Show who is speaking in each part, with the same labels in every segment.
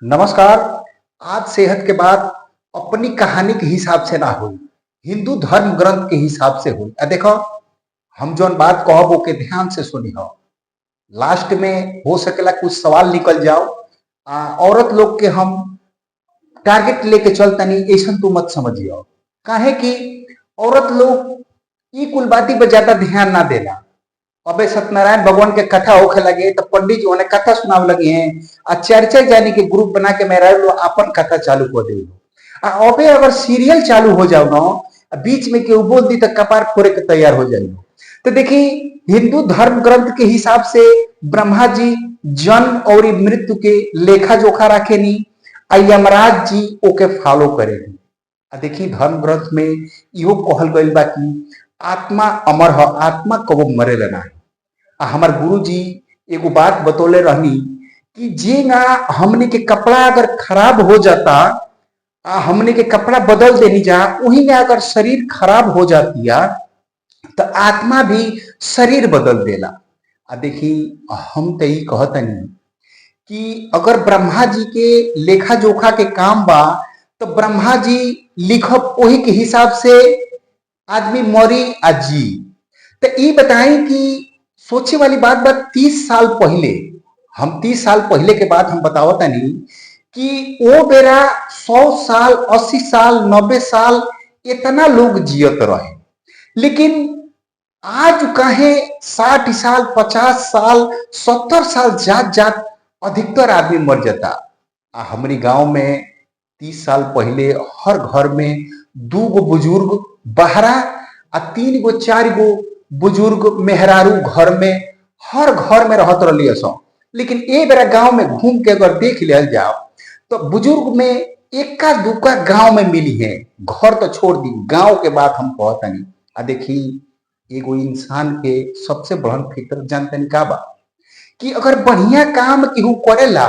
Speaker 1: नमस्कार। आज सेहत के बाद अपनी कहानी के हिसाब से ना हुई, हिंदू धर्म ग्रंथ के हिसाब से हुई। देखो, हम जौन बात कहब ओके ध्यान से सुनी हो। लास्ट में हो सकेला कुछ सवाल निकल जाओ। औरत लोग के हम टारगेट लेके चलतनी, ऐसा तू मत समझियो। काहे कि औरत लोग ई कुल बाती पर ज्यादा ध्यान ना देला। अबे सत्यनारायण भगवान के कथा होखे लगे तो पंडित जी उन्हें कथा सुनाव लगे हैं। चर्चा जानी के ग्रुप बना के मेरा अपन कथा चालू कर दे। अबे अगर सीरियल चालू हो जाओ ना, बीच में केहू बोल दी तो कपार फोड़े के तैयार हो जाए। तो देखी, हिंदू धर्म ग्रंथ के हिसाब से ब्रह्मा जी जन्म और मृत्यु के लेखा जोखा रखे नी, यमराज जी ओके फॉलो करे। देखी, धर्म ग्रंथ में इहो कहल गई बा कि आत्मा अमर है, आत्मा कबो मरेला ना। हमार गुरु जी एगो बात बतौले रहनी कि जे ना हमने के कपड़ा अगर खराब हो जाता, हमने के कपड़ा बदल देनी जा, वही में अगर शरीर खराब हो जाती है तो आत्मा भी शरीर बदल देला। देखी, हम तो यही कहतनी कि अगर ब्रह्मा जी के लेखा जोखा के काम बा तो ब्रह्मा जी लिखब वही के हिसाब से आदमी मरी आ जी। तो ये बताएं कि सोचे वाली बात 30 साल पहले, हम 30 साल पहले के बाद हम बतावता नहीं कि वो बेरा 100 साल 80 साल 90 साल इतना लोग जियत रहे। लेकिन आज काहे 60 साल 50 साल 70 साल जात जात अधिकतर आदमी मर जाता। हमारी गांव में 30 साल पहले हर घर में 2 गो बुजुर्ग बहरा, 3 गो 4 गो बुजुर्ग मेहरारू घर में, हर घर में रहत रही सो। लेकिन ए बेरा गांव में घूम के अगर देख लिया जाओ तो बुजुर्ग में एका दुका गांव में मिली है। घर तो छोड़ दी, गांव के बात हम कहता नहीं। देखी, एगो इंसान के सबसे बड़ा फिक्र जानते का बा कि अगर बढ़िया काम केहू करेला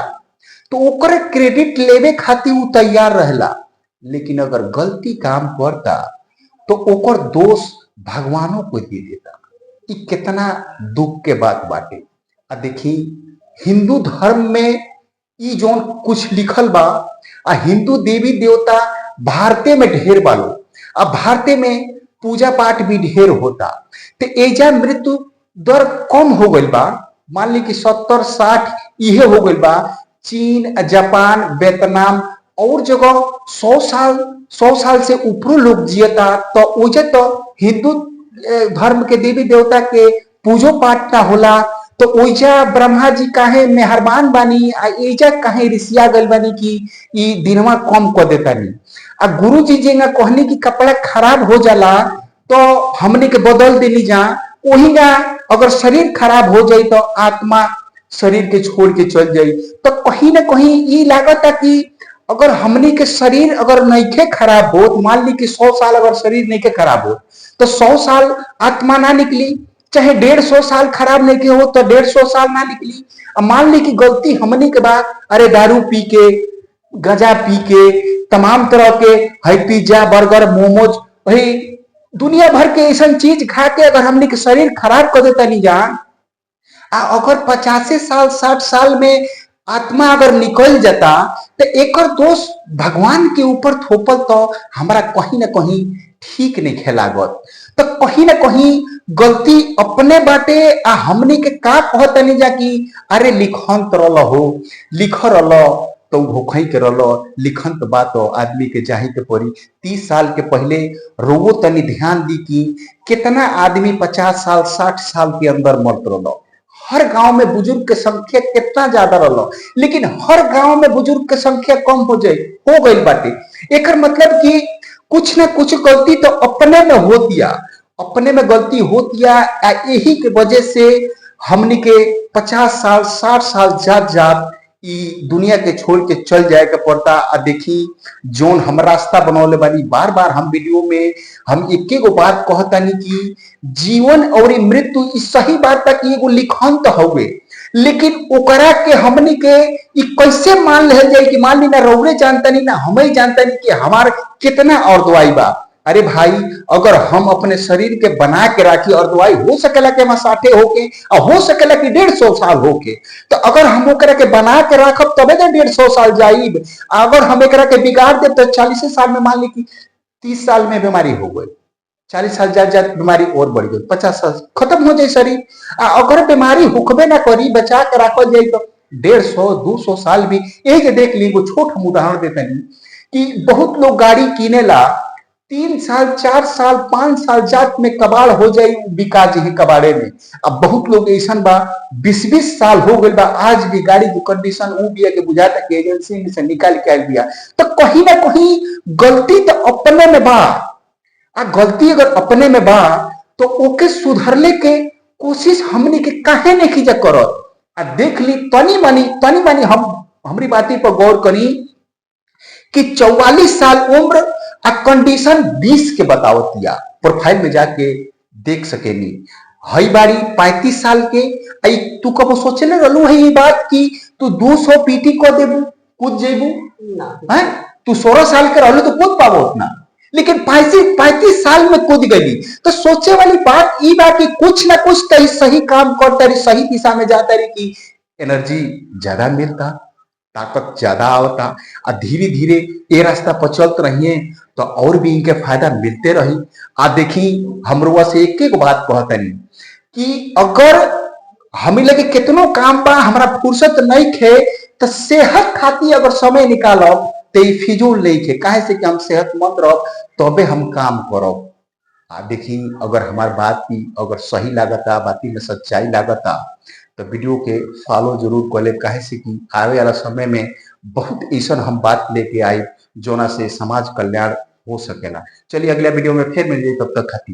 Speaker 1: तो ओकर क्रेडिट लेवे खातिर वो तैयार रहेला। लेकिन अगर गलती काम करता तो ओकर दोष भगवानों को दे देता। ये कितना दुख के बात बाटे। देखी, हिंदू धर्म में ई जोन कुछ लिखल बा, हिंदू देवी देवता भारतीय में ढेर बालो। अब भारतीय में पूजा पाठ भी ढेर होता। तो एजा मृत्यु दर कम हो गई बा। मान ली कि 70 60 इहे हो गई बा। चीन, जापान, वियतनाम और जगह 100 साल से ऊपर लोग जियता। तो उजे तो हिंदू धर्म के देवी देवता के पूजो पाठ ना होला। तो ओइजा ब्रह्मा जी काहे मेहरबान बानी, एजा काहे ऋषिया गल बानी कि ई दिनवा कम कर देता नहीं। गुरु जी जेंगा कहनी कि कपड़ा खराब हो जाला तो हमने के बदल देनी जा, वही ना अगर शरीर खराब हो जाए तो आत्मा शरीर के छोड़ के चल जाए। तो कहीं ना कहीं ये लागत है कि अगर हमने के शरीर अगर नहीं खराब हो, मान ली कि 100 साल अगर शरीर नहीं के खराब हो तो 100 साल आत्मा ना निकली, चाहे 150 साल खराब नहीं के हो तो 150 साल ना निकली। मान ली कि गलती हमने के बाद, अरे दारू पी के, गजा पी के, तमाम तरह के है पिज्जा बर्गर मोमोज, वही दुनिया भर के ऐसा चीज खा के अगर हमने के शरीर खराब कर देता नहीं जा, अगर 85 साल 60 साल में आत्मा अगर निकल जाता तो एक दोष भगवान के ऊपर थोपल तो हमारा कहीं ना कहीं ठीक नहीं खेलागत। तो कहीं ना कहीं गलती अपने बाटे। हमने के का कहता नहीं जा कि अरे लिखन तो रल हो, लिख रल तो होखई के रल, लिखन तो बात हो आदमी के जाही के पड़ी। 30 साल के पहले रोवो तनी ध्यान दी कि कितना आदमी 50 साल 60 साल के अंदर मरत रल। हर गांव में बुजुर्ग के संख्या कितना ज्यादा रहा, लेकिन हर गांव में बुजुर्ग के संख्या कम हो गई बाटे। एक मतलब कि कुछ ना कुछ गलती तो अपने में होतिया, अपने में गलती होतिया। यही के वजह से हमने के 50 साल 60 साल जात जात दुनिया के छोड़ के चल जाए के पड़ता। देखी, जोन हम रास्ता बनौले बानी, बार बार हम वीडियो में हम एक बात कहता नहीं कि जीवन और मृत्यु इस सही बात बा कि एगो लिखन तो हुए, लेकिन ओकरा के हमनी के कैसे मान ले जाए कि मान ली ना रौरे जानता नहीं ना हमें जानता नहीं कि हमार कितना और दवाई बा। अरे भाई, अगर हम अपने शरीर के बना के राखी और दवाई हो सकेला कि हम 60 होके और हो सकेला कि 150 साल होके, तो अगर हम ओकरा के बना के रखब तबे तो 150 साल जाइब। अगर हम एकरा के बिगाड़ देब तो 40 साल में मान ली कि 30 साल में बीमारी हो गई, 40 साल जात जात बीमारी और बढ़ गई, 50 साल खत्म हो जाए शरीर। अगर बीमारी होकबे ना करी, बचा के रखल जाए तो 150-200 साल भी। एक देख ली, वो छोट हम उदाहरण देते हैं कि बहुत लोग गाड़ी किनेला 3 साल 4 साल 5 साल जात में कबाड़ हो जाए, बिका जी कबाड़े में। अब बहुत लोग ऐसा बा 20-20 साल हो गए बा, आज भी गाड़ी की कंडीशन ऊ बिया के बुझाता कि एजेंसी में से निकाल के आयल बिया। तो कहीं ना कहीं गलती तो अपने में बा। गलती अगर अपने में बा तो ओके सुधरले के कोशिश हमने के काहे नहीं कीजा करत। देख ली तनी मनी हम हमारी बाती पर गौर करी कि 44 साल उम्र कंडीशन 20 के बतावतिया, प्रोफाइल में जाके देख सकेनी। हई बारी 35 साल के। तू कब सोचे ना रहलू है ये बात कि तू 200 पीटी को देबू, कूद जेबू है? तू 16 साल के रहलू तो कूद पाबो उतना, लेकिन 35 साल में कूद गई। तो सोचे वाली बात ई बा कि कुछ ना कुछ तो सही काम करता रही, सही दिशा में जाता रही कि एनर्जी ज्यादा मिलता, ताकत ज्यादा आवता। धीरे धीरे ये रास्ता पर चलते रहिए तो और भी इनके फायदा मिलते रही। देखी हमरो से एक एक बात कहतनी कि अगर हमें लगे कितनो काम बा, हमारा फुर्सत नहीं खे, तो सेहत खातिर अगर समय निकालब तो फिजूल नहीं खे। काहे से कि हम सेहतमंद रह तबे हम काम करब। देखी अगर हमार बात की अगर सही लागता, बाती में सच्चाई लागता, तो वीडियो के फॉलो जरूर कर ले। काहे से कि आवे वाला समय में बहुत ऐसा हम बात लेके आई जोना से समाज कल्याण हो सकेला। चलिए अगला वीडियो में फिर मिल जाए, तब तक खातिर।